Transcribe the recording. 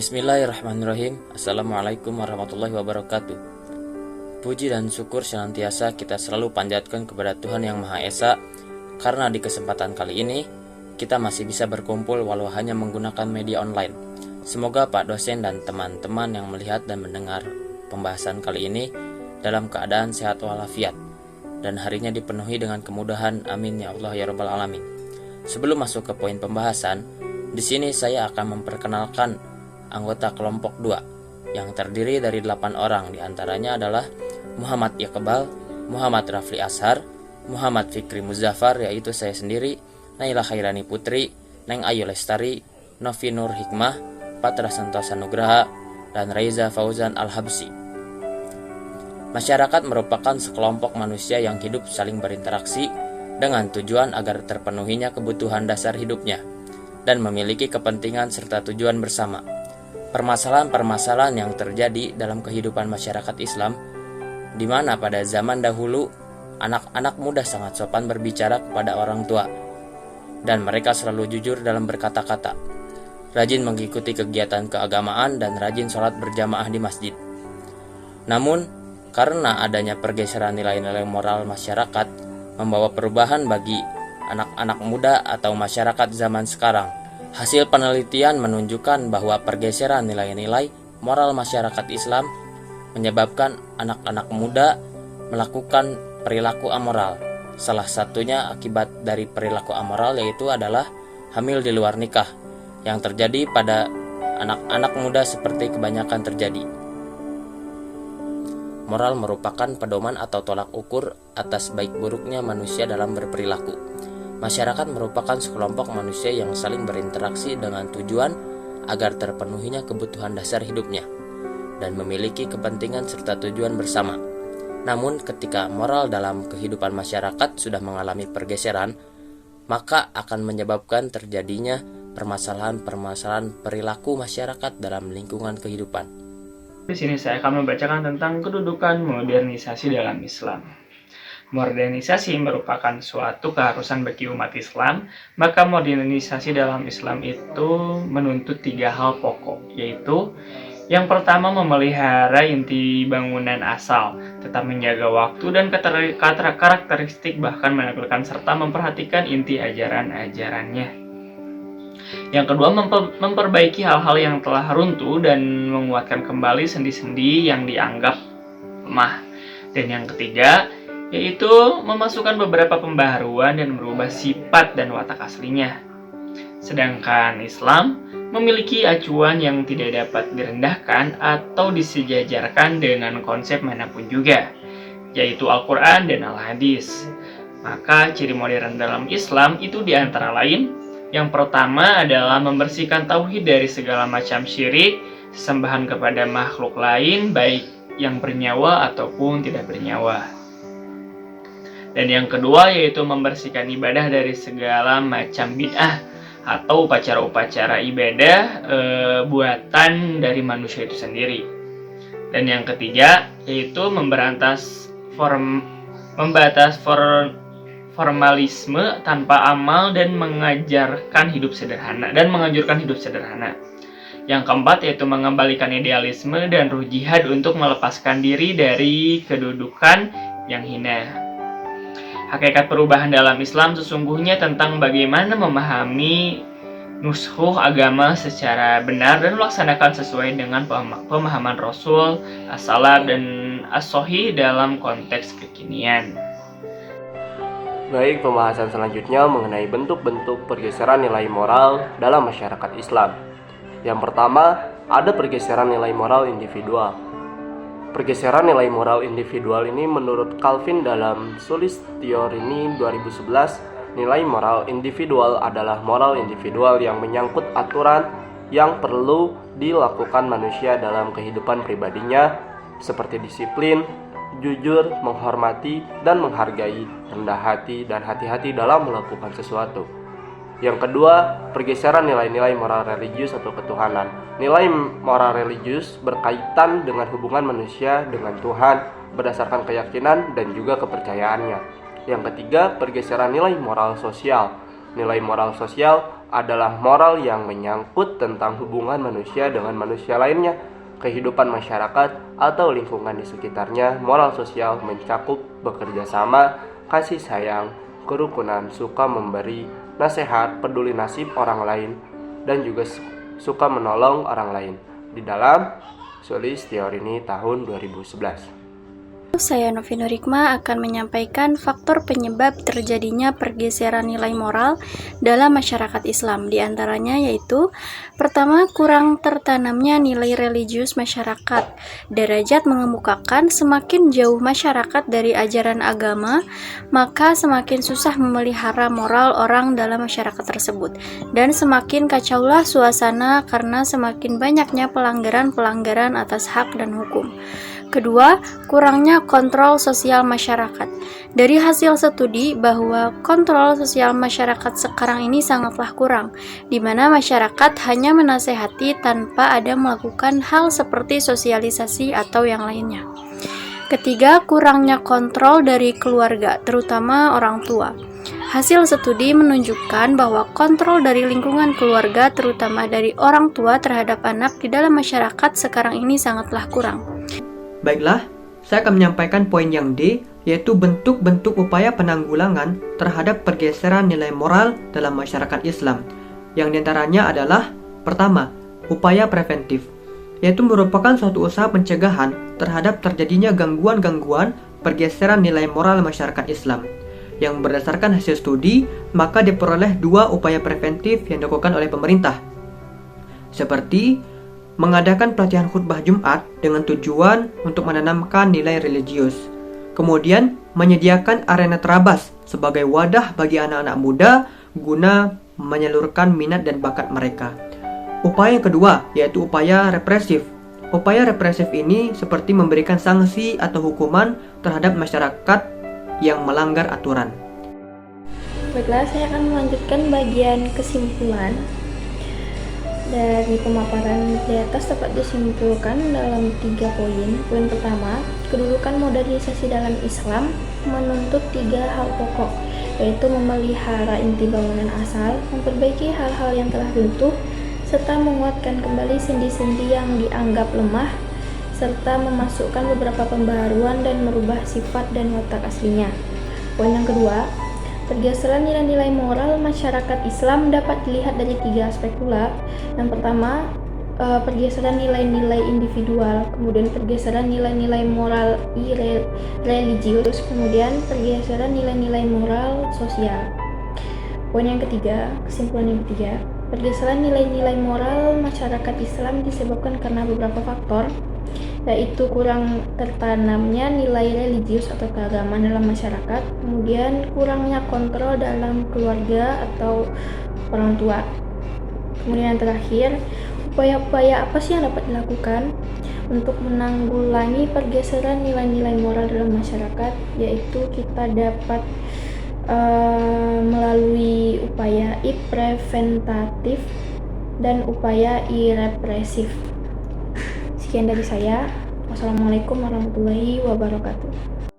Bismillahirrahmanirrahim. Assalamualaikum warahmatullahi wabarakatuh. Puji dan syukur senantiasa kita selalu panjatkan kepada Tuhan Yang Maha Esa, karena di kesempatan kali ini kita masih bisa berkumpul walau hanya menggunakan media online. Semoga Pak dosen dan teman-teman yang melihat dan mendengar pembahasan kali ini dalam keadaan sehat walafiat dan harinya dipenuhi dengan kemudahan. Amin ya Allah ya Rabbal Alamin. Sebelum masuk ke poin pembahasan, di sini saya akan memperkenalkan anggota kelompok 2 yang terdiri dari 8 orang, diantaranya adalah Muhammad Iqbal, Muhammad Rafli Ashar, Muhammad Fikri Muzaffar yaitu saya sendiri, Naila Khairani Putri, Neng Ayu Lestari, Novi Nur Hikmah, Patra Santosa Nugraha, dan Reza Fauzan Al-Habsi. Masyarakat merupakan sekelompok manusia yang hidup saling berinteraksi dengan tujuan agar terpenuhinya kebutuhan dasar hidupnya dan memiliki kepentingan serta tujuan bersama. Permasalahan-permasalahan yang terjadi dalam kehidupan masyarakat Islam, di mana pada zaman dahulu anak-anak muda sangat sopan berbicara kepada orang tua, dan mereka selalu jujur dalam berkata-kata, rajin mengikuti kegiatan keagamaan, dan rajin sholat berjamaah di masjid. Namun, karena adanya pergeseran nilai-nilai moral masyarakat, membawa perubahan bagi anak-anak muda atau masyarakat zaman sekarang. Hasil penelitian menunjukkan bahwa pergeseran nilai-nilai moral masyarakat Islam menyebabkan anak-anak muda melakukan perilaku amoral. Salah satunya akibat dari perilaku amoral yaitu adalah hamil di luar nikah yang terjadi pada anak-anak muda seperti kebanyakan terjadi. Moral merupakan pedoman atau tolak ukur atas baik buruknya manusia dalam berperilaku. Masyarakat merupakan sekelompok manusia yang saling berinteraksi dengan tujuan agar terpenuhinya kebutuhan dasar hidupnya dan memiliki kepentingan serta tujuan bersama. Namun ketika moral dalam kehidupan masyarakat sudah mengalami pergeseran, maka akan menyebabkan terjadinya permasalahan-permasalahan perilaku masyarakat dalam lingkungan kehidupan. Di sini saya akan membacakan tentang kedudukan modernisasi dalam Islam. Modernisasi merupakan suatu keharusan bagi umat Islam, maka modernisasi dalam Islam itu menuntut 3 hal pokok, yaitu yang pertama memelihara inti bangunan asal, tetap menjaga waktu dan karakteristik, bahkan menampilkan serta memperhatikan inti ajaran-ajarannya. Yang kedua, memperbaiki hal-hal yang telah runtuh dan menguatkan kembali sendi-sendi yang dianggap lemah. Dan yang ketiga, yaitu memasukkan beberapa pembaharuan dan merubah sifat dan watak aslinya. Sedangkan Islam memiliki acuan yang tidak dapat direndahkan atau disejajarkan dengan konsep manapun juga, yaitu Al-Quran dan Al-Hadis. Maka ciri modern dalam Islam itu diantara lain, yang pertama adalah membersihkan tauhid dari segala macam syirik, sesembahan kepada makhluk lain, baik yang bernyawa ataupun tidak bernyawa. Dan yang kedua yaitu membersihkan ibadah dari segala macam bid'ah atau upacara-upacara ibadah buatan dari manusia itu sendiri. Dan yang ketiga yaitu memberantas formalisme tanpa amal dan mengajarkan hidup sederhana Yang keempat yaitu mengembalikan idealisme dan ruh jihad untuk melepaskan diri dari kedudukan yang hina. Hakikat perubahan dalam Islam sesungguhnya tentang bagaimana memahami nushuh agama secara benar dan melaksanakan sesuai dengan pemahaman Rasul, as-salaf, dan as-sohih dalam konteks kekinian. Baik, pembahasan selanjutnya mengenai bentuk-bentuk pergeseran nilai moral dalam masyarakat Islam. Yang pertama, ada pergeseran nilai moral individual. Pergeseran nilai moral individual ini menurut Calvin dalam Sulistiorini 2011, nilai moral individual adalah moral individual yang menyangkut aturan yang perlu dilakukan manusia dalam kehidupan pribadinya, seperti disiplin, jujur, menghormati, dan menghargai, rendah hati, dan hati-hati dalam melakukan sesuatu. Yang kedua, pergeseran nilai-nilai moral religius atau ketuhanan. Nilai moral religius berkaitan dengan hubungan manusia dengan Tuhan berdasarkan keyakinan dan juga kepercayaannya. Yang ketiga, pergeseran nilai moral sosial. Nilai moral sosial adalah moral yang menyangkut tentang hubungan manusia dengan manusia lainnya, kehidupan masyarakat atau lingkungan di sekitarnya. Moral sosial mencakup bekerja sama, kasih sayang, kerukunan, suka memberi nasihat, peduli nasib orang lain, dan juga suka menolong orang lain. Di dalam Sulis teori ini tahun 2011. Saya Novi Nurikma akan menyampaikan faktor penyebab terjadinya pergeseran nilai moral dalam masyarakat Islam. Di antaranya yaitu, pertama, kurang tertanamnya nilai religius masyarakat. Derajat mengemukakan semakin jauh masyarakat dari ajaran agama, maka semakin susah memelihara moral orang dalam masyarakat tersebut. Dan semakin kacaulah suasana karena semakin banyaknya pelanggaran-pelanggaran atas hak dan hukum. Kedua, kurangnya kontrol sosial masyarakat. Dari hasil studi bahwa kontrol sosial masyarakat sekarang ini sangatlah kurang, di mana masyarakat hanya menasehati tanpa ada melakukan hal seperti sosialisasi atau yang lainnya. Ketiga, kurangnya kontrol dari keluarga, terutama orang tua. Hasil studi menunjukkan bahwa kontrol dari lingkungan keluarga, terutama dari orang tua terhadap anak di dalam masyarakat sekarang ini sangatlah kurang. Baiklah, saya akan menyampaikan poin yang D, yaitu bentuk-bentuk upaya penanggulangan terhadap pergeseran nilai moral dalam masyarakat Islam. Yang diantaranya adalah, pertama, upaya preventif, yaitu merupakan suatu usaha pencegahan terhadap terjadinya gangguan-gangguan pergeseran nilai moral masyarakat Islam. Yang berdasarkan hasil studi, maka diperoleh dua upaya preventif yang dilakukan oleh pemerintah, seperti mengadakan pelatihan khutbah Jumat dengan tujuan untuk menanamkan nilai religius. Kemudian, menyediakan arena terabas sebagai wadah bagi anak-anak muda guna menyalurkan minat dan bakat mereka. Upaya yang kedua, yaitu upaya represif. Upaya represif ini seperti memberikan sanksi atau hukuman terhadap masyarakat yang melanggar aturan. Baiklah, saya akan melanjutkan bagian kesimpulan. Dari pemaparan di atas dapat disimpulkan dalam 3 poin. Poin pertama, kedudukan modernisasi dalam Islam menuntut 3 hal pokok, yaitu memelihara inti bangunan asal, memperbaiki hal-hal yang telah runtuh, serta menguatkan kembali sendi-sendi yang dianggap lemah, serta memasukkan beberapa pembaharuan dan merubah sifat dan watak aslinya. Poin yang kedua, pergeseran nilai-nilai moral masyarakat Islam dapat dilihat dari 3 aspek pula. Yang pertama, pergeseran nilai-nilai individual, kemudian pergeseran nilai-nilai moral religius, kemudian pergeseran nilai-nilai moral sosial. Poin yang ketiga, kesimpulan yang ketiga, pergeseran nilai-nilai moral masyarakat Islam disebabkan karena beberapa faktor, yaitu kurang tertanamnya nilai religius atau keagamaan dalam masyarakat, kemudian kurangnya kontrol dalam keluarga atau orang tua. Kemudian yang terakhir, upaya-upaya apa sih yang dapat dilakukan untuk menanggulangi pergeseran nilai-nilai moral dalam masyarakat, yaitu kita dapat melalui upaya preventatif dan upaya represif. Sekian dari saya. Wassalamualaikum warahmatullahi wabarakatuh.